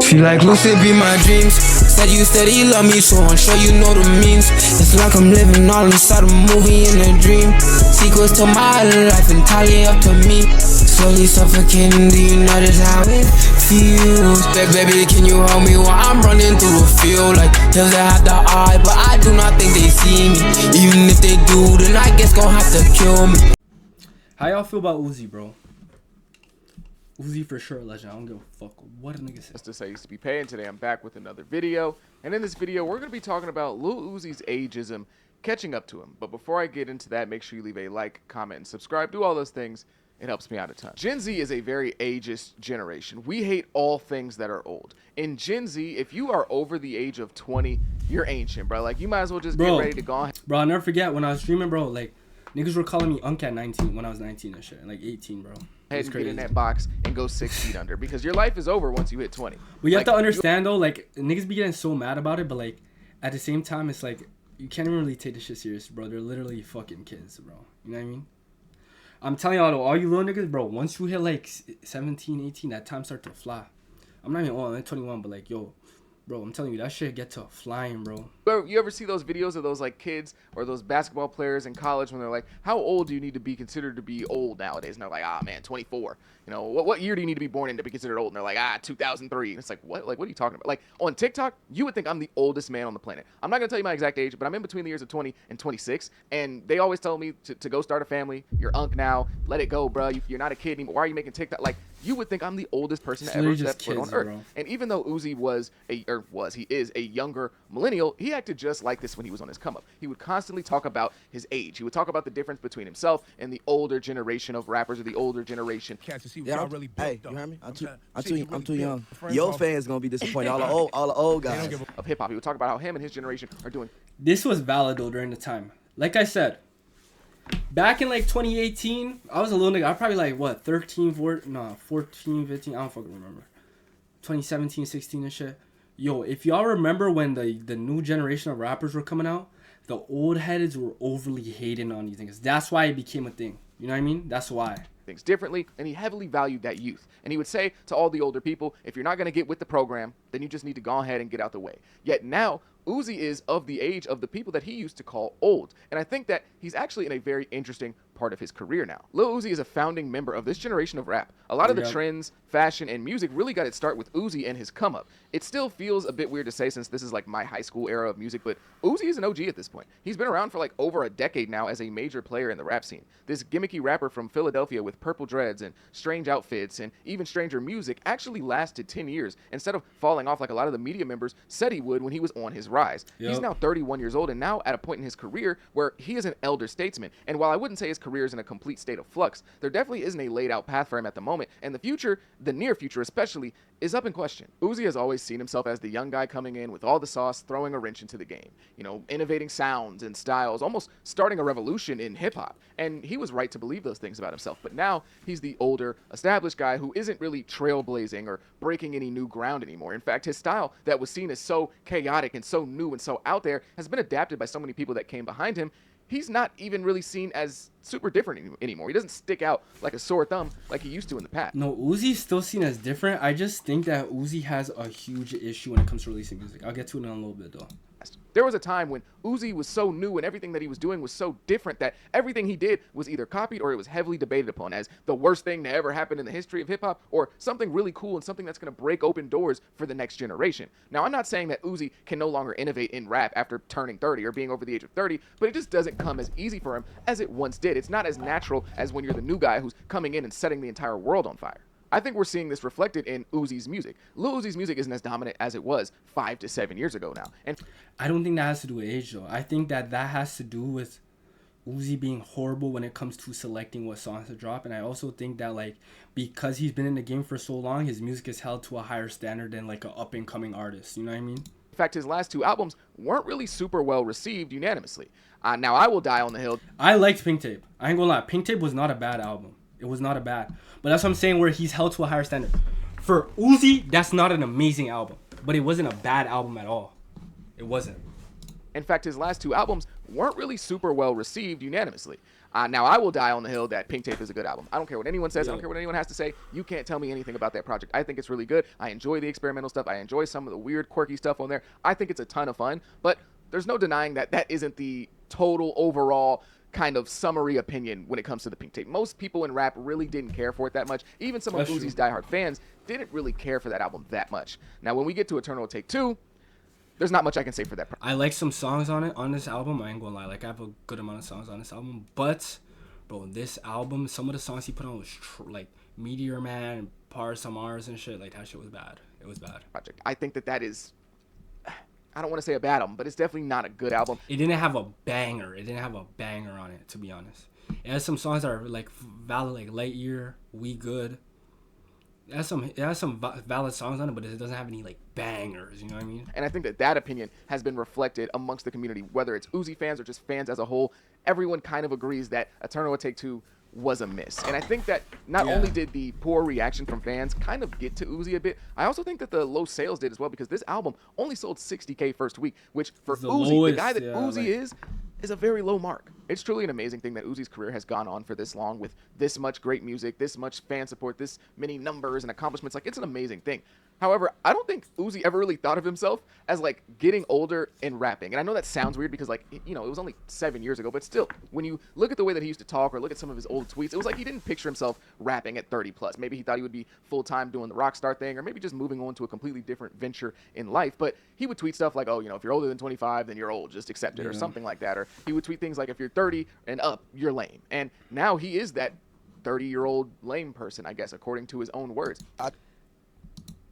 Feel like lucid be my dreams. Said you love me, so I'm sure you know the means. It's like I'm living all inside a movie in a dream. Sequels to my life entirely up to me. Slowly suffocating, do you notice how it feels? Baby, can you hold me while I'm running through the field? Like hills that have the eye, but I do not think they see me. Even if they do, then I guess gon' have to kill me. How y'all feel about Uzi, bro? Uzi for sure, legend. I don't give a fuck what a nigga says. Just to say, used to be paying. Today I'm back with another video, and in this video we're going to be talking about Lil Uzi's ageism catching up to him. But before I get into that, make sure you leave a like, comment, and subscribe. Do all those things. It helps me out a ton. Gen Z is a very ageist generation. We hate all things that are old. In Gen Z, if you are over the age of 20, you're ancient, bro. Like, you might as well just get ready to go on. Bro, I'll never forget when I was streaming, bro. Like, niggas were calling me Unk at 19 when I was 19 and shit. Like 18, bro. Head and get in that box and go 6 feet under, because your life is over once you hit 20. But you have to understand though, like, niggas be getting so mad about it, but like at the same time it's like you can't even really take this shit serious, bro. They're literally fucking kids, bro. You know what I mean? I'm telling y'all though, all you little niggas, bro, once you hit like 17, 18, that time start to fly. I'm not even old, I'm 21, but like, yo, bro, I'm telling you, that shit get to flying, bro. You ever see those videos of those like kids or those basketball players in college when they're like, how old do you need to be considered to be old nowadays? And they're like, ah, man, 24. You know, what year do you need to be born in to be considered old? And they're like, 2003. And it's like, what? Like, what are you talking about? Like, on TikTok, you would think I'm the oldest man on the planet. I'm not going to tell you my exact age, but I'm in between the years of 20 and 26. And they always tell me to go start a family. You're Unk now. Let it go, bro. You're not a kid anymore. Why are you making TikTok? Like, you would think I'm the oldest person to ever step foot on Earth. Bro. And even though Uzi he is a younger millennial, he acted just like this when he was on his come up. He would constantly talk about his age. He would talk about the difference between himself and the older generation of rappers, or the older generation. Yeah, hey, you heard me? I'm too young. Your fans gonna be disappointed. All the old guys of hip hop. He would talk about how him and his generation are doing. This was valid though during the time. Like I said, back in like 2018, I was a little nigga. I was probably like what 14, 15. I don't fucking remember. 2017, 16 and shit. Yo, if y'all remember when the new generation of rappers were coming out, the old heads were overly hating on these niggas. That's why it became a thing. You know what I mean? That's why. Things differently, and he heavily valued that youth. And he would say to all the older people, if you're not going to get with the program, then you just need to go ahead and get out the way. Yet now, Uzi is of the age of the people that he used to call old. And I think that he's actually in a very interesting part of his career now. Lil Uzi is a founding member of this generation of rap. A lot of the trends, fashion, and music really got its start with Uzi and his come up. It still feels a bit weird to say since this is like my high school era of music, but Uzi is an OG at this point. He's been around for like over a decade now as a major player in the rap scene. This gimmicky rapper from Philadelphia with purple dreads and strange outfits and even stranger music actually lasted 10 years instead of falling off like a lot of the media members said he would when he was on his rise. He's now 31 years old and now at a point in his career where he is an elder statesman. And while I wouldn't say his career is in a complete state of flux, there definitely isn't a laid out path for him at the moment, and the future, the near future especially, is up in question. Uzi has always seen himself as the young guy coming in with all the sauce, throwing a wrench into the game, you know, innovating sounds and styles, almost starting a revolution in hip hop. And he was right to believe those things about himself, but now he's the older, established guy who isn't really trailblazing or breaking any new ground anymore. In fact, his style that was seen as so chaotic and so new and so out there has been adapted by so many people that came behind him. He's not even really seen as super different anymore. He doesn't stick out like a sore thumb like he used to in the past. No, Uzi's still seen as different. I just think that Uzi has a huge issue when it comes to releasing music. I'll get to it in a little bit though. There was a time when Uzi was so new and everything that he was doing was so different that everything he did was either copied or it was heavily debated upon as the worst thing to ever happen in the history of hip-hop, or something really cool and something that's going to break open doors for the next generation. Now, I'm not saying that Uzi can no longer innovate in rap after turning 30 or being over the age of 30, but it just doesn't come as easy for him as it once did. It's not as natural as when you're the new guy who's coming in and setting the entire world on fire. I think we're seeing this reflected in Uzi's music. Lil Uzi's music isn't as dominant as it was 5 to 7 years ago now. And I don't think that has to do with age, though. I think that has to do with Uzi being horrible when it comes to selecting what songs to drop. And I also think that, like, because he's been in the game for so long, his music is held to a higher standard than, like, an up-and-coming artist. You know what I mean? In fact, his last 2 albums weren't really super well received unanimously. Now, I Will Die on the Hill. I liked Pink Tape. I ain't gonna lie. Pink Tape was not a bad album. It was not a bad. But that's what I'm saying, where he's held to a higher standard. For Uzi, that's not an amazing album. But it wasn't a bad album at all. It wasn't. In fact, his last 2 albums weren't really super well received unanimously. Now, I will die on the hill that Pink Tape is a good album. I don't care what anyone says. I don't care what anyone has to say. You can't tell me anything about that project. I think it's really good. I enjoy the experimental stuff. I enjoy some of the weird, quirky stuff on there. I think it's a ton of fun. But there's no denying that that isn't the total overall kind of summary opinion when it comes to the Pink Tape. Most people in rap really didn't care for it that much. Even some of Uzi's diehard fans didn't really care for that album that much. Now, when we get to Eternal Take 2, there's not much I can say for that. I like some songs on this album. I ain't gonna lie. Like, I have a good amount of songs on this album. But, bro, this album, some of the songs he put on was like Meteor Man, Pars on Mars and shit. Like, that shit was bad. It was bad. Project. I think that is... I don't want to say a bad album, but it's definitely not a good album. It didn't have a banger. It didn't have a banger on it, to be honest. It has some songs that are like valid, like Light Year, We Good. It has some valid songs on it, but it doesn't have any like bangers. You know what I mean? And I think that opinion has been reflected amongst the community, whether it's Uzi fans or just fans as a whole. Everyone kind of agrees that Eternal Take 2 was a miss. And I think that not only did the poor reaction from fans kind of get to Uzi a bit, I also think that the low sales did as well, because this album only sold 60K first week, which for Uzi, the guy that Uzi is a very low mark. It's truly an amazing thing that Uzi's career has gone on for this long with this much great music, this much fan support, this many numbers and accomplishments. Like, it's an amazing thing. However, I don't think Uzi ever really thought of himself as like getting older and rapping. And I know that sounds weird because, like, you know, it was only 7 years ago, but still, when you look at the way that he used to talk or look at some of his old tweets, it was like he didn't picture himself rapping at 30 plus. Maybe he thought he would be full-time doing the rock star thing, or maybe just moving on to a completely different venture in life. But he would tweet stuff like, oh, you know, if you're older than 25, then you're old, just accept it, or something like that. Or he would tweet things like, if you're 30 and up, you're lame. And now he is that 30-year-old lame person, I guess, according to his own words. I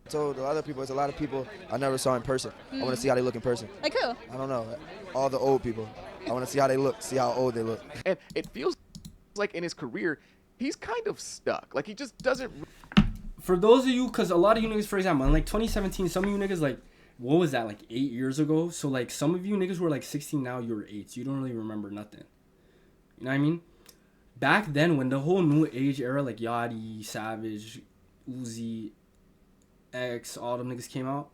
told there's a lot of people I never saw in person. I want to see how they look in person. Like who? I don't know. All the old people. I want to see how they look, see how old they look. And it feels like in his career, he's kind of stuck. Like, he just doesn't... For those of you, because a lot of you niggas, for example, in like 2017, some of you niggas, like, what was that, like 8 years ago? So, like, some of you niggas were like 16 now, you're 8. So you don't really remember nothing. You know what I mean? Back then, when the whole new age era, like Yachty, Savage, Uzi, X, all them niggas came out,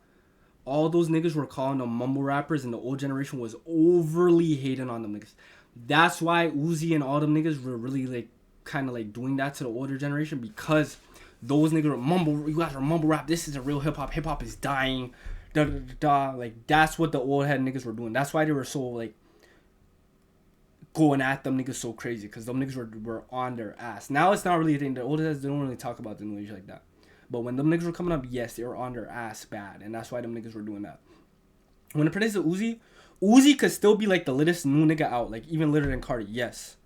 all those niggas were calling them mumble rappers, and the old generation was overly hating on them niggas. That's why Uzi and all them niggas were really like kind of like doing that to the older generation, because those niggas were mumble. You guys are mumble rap. This is a real hip hop. Hip hop is dying. Da, da, da, da. Like, that's what the old head niggas were doing. That's why they were so like going at them niggas so crazy, because them niggas were on their ass. Now it's not really a thing. The old heads, they don't really talk about the new age like that. But when them niggas were coming up, yes, they were on their ass bad. And that's why them niggas were doing that. When it pertains to Uzi, Uzi could still be like the littest new nigga out. Like, even litter than Cardi, yes.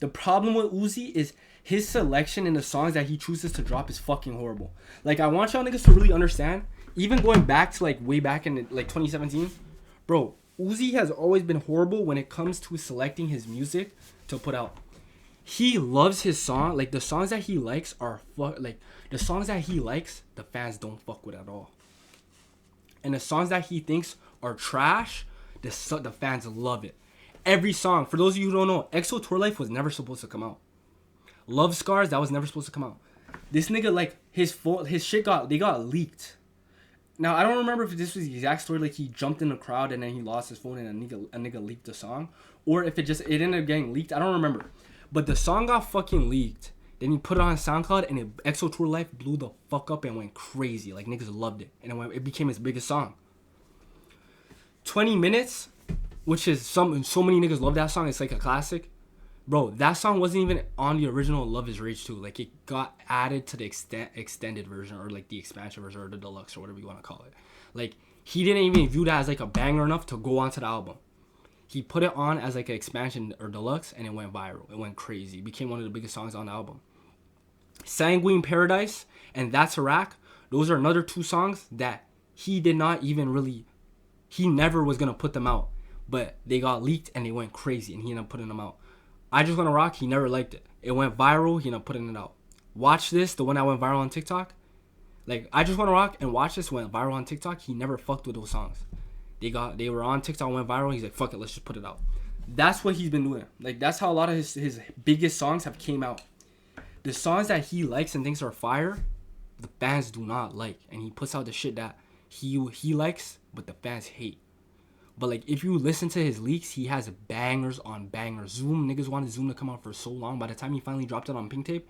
The problem with Uzi is his selection in the songs that he chooses to drop is fucking horrible. Like, I want y'all niggas to really understand, even going back to like way back in like 2017, bro, Uzi has always been horrible when it comes to selecting his music to put out. He loves his song. Like, the songs that he likes are the songs that he likes, the fans don't fuck with at all. And the songs that he thinks are trash, the fans love it. Every song, for those of you who don't know, EXO Tour Life was never supposed to come out. Love Scars, that was never supposed to come out. This nigga, like, his shit got leaked. Now, I don't remember if this was the exact story, like he jumped in the crowd and then he lost his phone and a nigga leaked the song, or if it ended up getting leaked. I don't remember. But the song got fucking leaked. Then he put it on SoundCloud, and EXO Tour Life blew the fuck up and went crazy. Like, niggas loved it. And it became his biggest song. 20 Minutes, which is so many niggas love that song. It's like a classic. Bro, that song wasn't even on the original Love Is Rage 2. Like, it got added to the extended version, or like the expansion version, or the deluxe, or whatever you want to call it. Like, he didn't even view that as like a banger enough to go onto the album. He put it on as like an expansion or deluxe, and it went viral. It went crazy. It became one of the biggest songs on the album. Sanguine Paradise and That's Iraq, those are another two songs that he did not even really, he never was going to put them out. But they got leaked and they went crazy, and he ended up putting them out. I Just Wanna Rock, he never liked it. It went viral, he ended up putting it out. Watch This, the one that went viral on TikTok. Like, I Just Wanna Rock and Watch This went viral on TikTok. He never fucked with those songs. They were on TikTok, went viral. He's like, fuck it, let's just put it out. That's what he's been doing. Like, that's how a lot of his biggest songs have came out. The songs that he likes and thinks are fire, the fans do not like. And he puts out the shit that he likes, but the fans hate. But like if you listen to his leaks, he has bangers on bangers. Zoom, niggas wanted Zoom to come out for so long. By the time he finally dropped it on Pink Tape,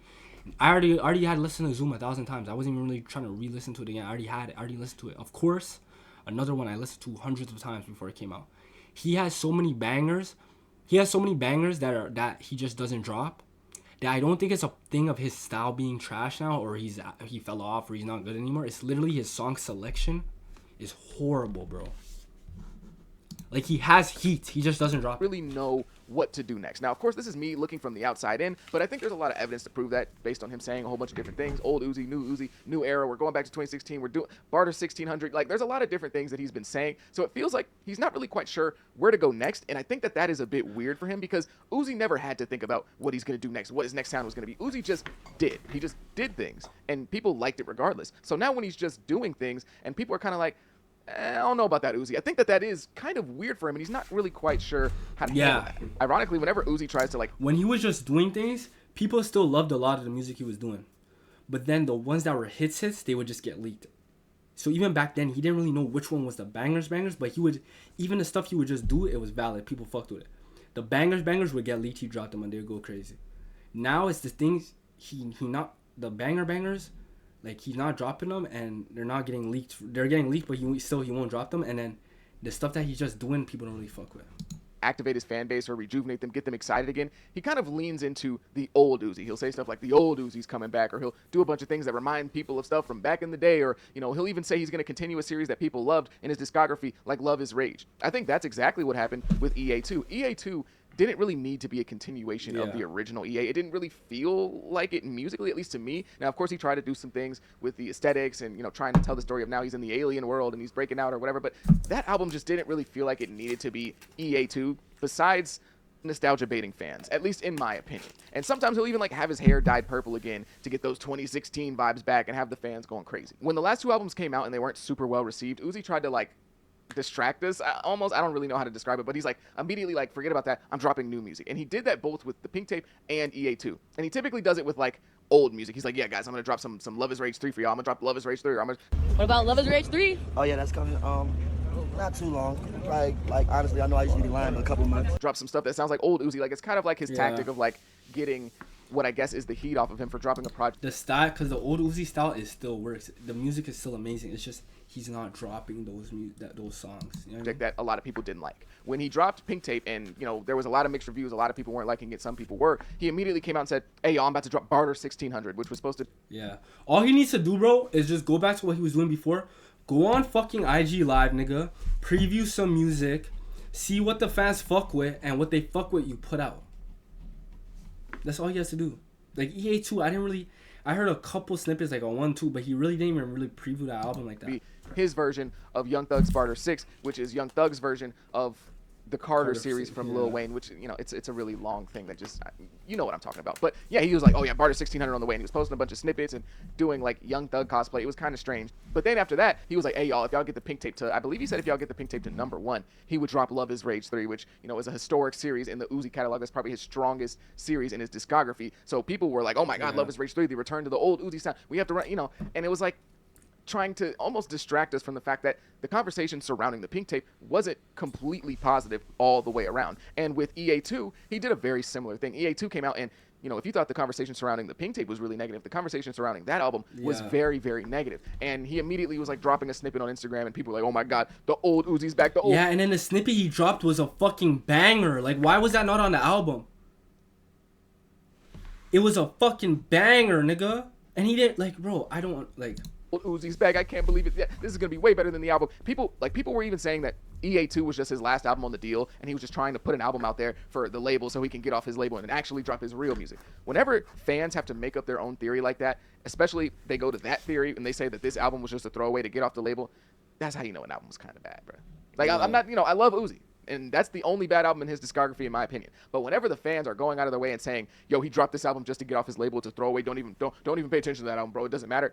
I already had listened to Zoom 1,000 times. I wasn't even really trying to re-listen to it again. I already listened to it. Of course, another one I listened to hundreds of times before it came out. He has so many bangers. He has so many bangers that he just doesn't drop. That I don't think it's a thing of his style being trash now, or he fell off, or he's not good anymore. It's literally his song selection is horrible, bro. Like, he has heat. He just doesn't drop. Really know what to do next. Now, of course, this is me looking from the outside in, but I think there's a lot of evidence to prove that based on him saying a whole bunch of different things. Old Uzi, new era. We're going back to 2016. We're doing Barter 1600. Like, there's a lot of different things that he's been saying. So it feels like he's not really quite sure where to go next. And I think that is a bit weird for him because Uzi never had to think about what he's going to do next, what his next sound was going to be. Uzi just did. He just did things, and people liked it regardless. So now when he's just doing things and people are kind of like, I don't know about that, Uzi. I think that is kind of weird for him, and he's not really quite sure how to handle that. Ironically, whenever Uzi tries to, like... When he was just doing things, people still loved a lot of the music he was doing. But then the ones that were hits, they would just get leaked. So even back then, he didn't really know which one was the bangers, but he would... Even the stuff he would just do, it was valid. People fucked with it. The bangers would get leaked, he dropped them, and they would go crazy. Now it's the things, he not... The bangers... Like, he's not dropping them, and they're not getting leaked. They're getting leaked, but he won't drop them. And then the stuff that he's just doing, people don't really fuck with. Activate his fan base or rejuvenate them, get them excited again. He kind of leans into the old Uzi. He'll say stuff like the old Uzi's coming back, or he'll do a bunch of things that remind people of stuff from back in the day, or, you know, he'll even say he's going to continue a series that people loved in his discography, like Love is Rage. I think that's exactly what happened with EA2. EA2 didn't really need to be a continuation of the original EA. It didn't really feel like it musically, at least to me. Now, of course, he tried to do some things with the aesthetics and, you know, trying to tell the story of now he's in the alien world and he's breaking out or whatever, but that album just didn't really feel like it needed to be EA2, besides nostalgia baiting fans, at least in my opinion. And sometimes he'll even like have his hair dyed purple again to get those 2016 vibes back and have the fans going crazy. When the last two albums came out and they weren't super well received, Uzi tried to like distract us. I don't really know how to describe it, but he's like immediately like, forget about that, I'm dropping new music. And he did that both with the Pink Tape and EA2. And he typically does it with like old music. He's like, yeah guys, I'm gonna drop some Love is Rage 3 for y'all. I'm gonna drop Love is Rage 3, or I'm gonna... What about Love is Rage 3? Oh yeah, that's coming not too long. Like honestly, I know I used to be lying, but a couple months. Drop some stuff that sounds like old Uzi. Like, it's kind of like his tactic of like getting what I guess is the heat off of him for dropping a project. The style, because the old Uzi style still works. The music is still amazing. It's just he's not dropping those songs. You know what I mean? That a lot of people didn't like. When he dropped Pink Tape, and you know there was a lot of mixed reviews, a lot of people weren't liking it, some people were. He immediately came out and said, "Hey, y'all, I'm about to drop Barter 1600," which was supposed to... Yeah. All he needs to do, bro, is just go back to what he was doing before. Go on fucking IG Live, nigga. Preview some music. See what the fans fuck with, and what they fuck with, you put out. That's all he has to do. Like EA2, I heard a couple snippets, like a 1-2, but he really didn't even really preview that album like that. His version of Young Thug's Barter 6, which is Young Thug's version of the Carter series from Lil Wayne, which, you know, it's a really long thing that just, you know what I'm talking about. But yeah, he was like, oh yeah, Barter 1600 on the way, and he was posting a bunch of snippets and doing like Young Thug cosplay. It was kind of strange. But then after that, he was like, hey y'all, if y'all get the Pink Tape to, I believe he said if y'all get the Pink Tape to #1, he would drop Love is Rage 3, which, you know, is a historic series in the Uzi catalog. That's probably his strongest series in his discography. So people were like, oh my god, Love is Rage 3, the return to the old Uzi sound. We have to run, you know, and it was like trying to almost distract us from the fact that the conversation surrounding the Pink Tape wasn't completely positive all the way around. And with EA2, he did a very similar thing. EA2 came out and, you know, if you thought the conversation surrounding the Pink Tape was really negative, the conversation surrounding that album was very, very negative. And he immediately was like dropping a snippet on Instagram, and people were like, oh my god, the old Uzi's back, the old... Yeah, and then the snippet he dropped was a fucking banger. Like, why was that not on the album? It was a fucking banger, nigga. And he didn't, like, bro, I don't, like... Uzi's back. I can't believe it. Yeah, this is gonna be way better than the album. People were even saying that EA2 was just his last album on the deal, and he was just trying to put an album out there for the label so he can get off his label and actually drop his real music. Whenever fans have to make up their own theory like that, especially they go to that theory and they say that this album was just a throwaway to get off the label, that's how you know an album was kind of bad, bro. Like, I'm not, you know, I love Uzi, and that's the only bad album in his discography, in my opinion. But whenever the fans are going out of their way and saying, yo, he dropped this album just to get off his label, it's a throwaway, don't even pay attention to that album, bro, it doesn't matter.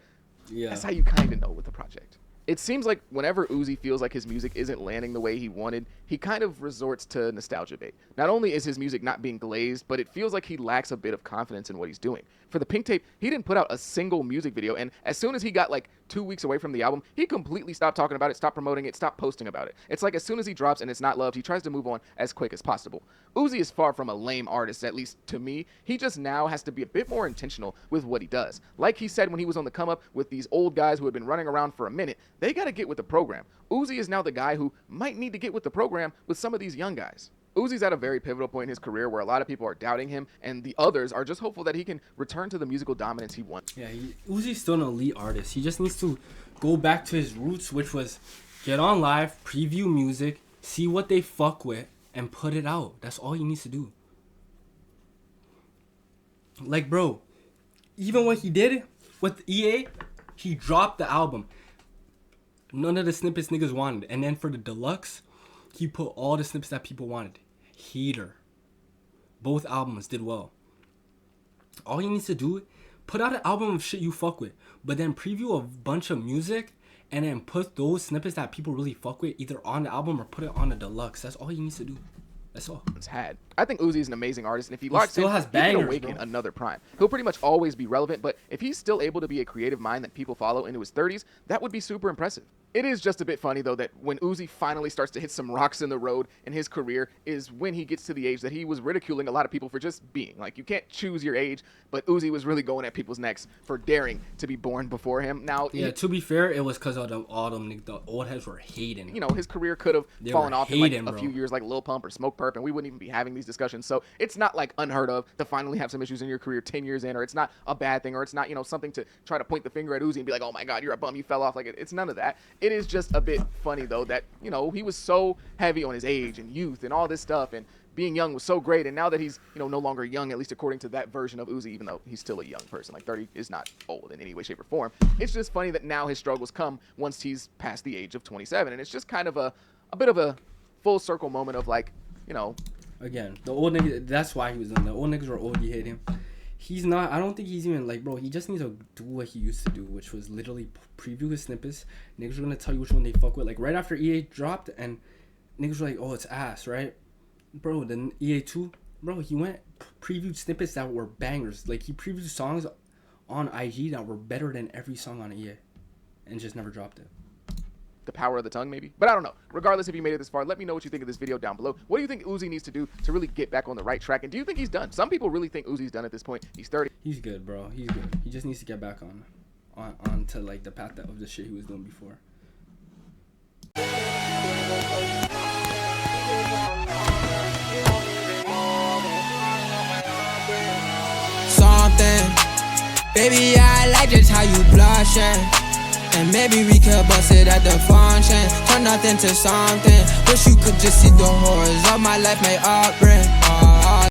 Yeah. That's how you kind of know with the project. It seems like whenever Uzi feels like his music isn't landing the way he wanted, he kind of resorts to nostalgia bait. Not only is his music not being glazed, but it feels like he lacks a bit of confidence in what he's doing. For the Pink Tape, he didn't put out a single music video, and as soon as he got like 2 weeks away from the album, he completely stopped talking about it, stopped promoting it, stopped posting about it. It's like as soon as he drops and it's not loved, he tries to move on as quick as possible. Uzi is far from a lame artist, at least to me. He just now has to be a bit more intentional with what he does. Like he said when he was on the come up with these old guys who had been running around for a minute, they got to get with the program. Uzi is now the guy who might need to get with the program with some of these young guys. Uzi's at a very pivotal point in his career where a lot of people are doubting him, and the others are just hopeful that he can return to the musical dominance he wants. Yeah, Uzi's still an elite artist. He just needs to go back to his roots, which was get on live, preview music, see what they fuck with, and put it out. That's all he needs to do. Like, bro, even what he did with EA, he dropped the album. None of the snippets niggas wanted. And then for the deluxe, he put all the snippets that people wanted. Heater. Both albums did well. All he needs to do, put out an album of shit you fuck with, but then preview a bunch of music and then put those snippets that people really fuck with either on the album or put it on the deluxe. That's all he needs to do. That's all. It's had. I think Uzi is an amazing artist, and if he locks still in, has he bangers, can awaken bro. another prime. He'll pretty much always be relevant, but if he's still able to be a creative mind that people follow into his 30s, that would be super impressive. It is just a bit funny, though, that when Uzi finally starts to hit some rocks in the road in his career is when he gets to the age that he was ridiculing a lot of people for just being. Like, you can't choose your age, but Uzi was really going at people's necks for daring to be born before him. Now, Yeah, to be fair, it was because of the old heads were hating. you know, his career could have They fallen were off in like hating, a bro. few years like Lil Pump or Smoke Perp, and we wouldn't even be having these discussions. So it's not like unheard of to finally have some issues in your career 10 years in, or it's not a bad thing, or it's not, you know, something to try to point the finger at Uzi and be like, oh my God, you're a bum, you fell off. Like, it's none of that. It is just a bit funny, though, that, you know, he was so heavy on his age and youth and all this stuff, and being young was so great, and now that he's, you know, no longer young, at least according to that version of Uzi, even though he's still a young person, like 30 is not old in any way, shape, or form. It's just funny that now his struggles come once he's past the age of 27, and it's just kind of a bit of a full circle moment of, like, you know, Again, the old niggas, that's why he was in. The old niggas were old, you hate him. He's not, I don't think he's even, like, bro, he just needs to do what he used to do, which was literally preview his snippets. Niggas were going to tell you which one they fuck with. Like, right after EA dropped, and niggas were like, oh, it's ass, right? Bro, then EA 2, bro, he went, previewed snippets that were bangers. Like, he previewed songs on IG that were better than every song on EA, and just never dropped it. the power of the tongue, maybe. But I don't know. Regardless, if you made it this far, let me know what you think of this video down below. What do you think Uzi needs to do to really get back on the right track? And do you think he's done? Some people really think Uzi's done at this point. He's 30. He's good, bro. He's good. He just needs to get back on to like the path of the shit he was doing before. Something, baby, I like just how you blushing. And maybe we could bust it at the function. Turn nothing to something. Wish you could just see the horrors of my life may upbring.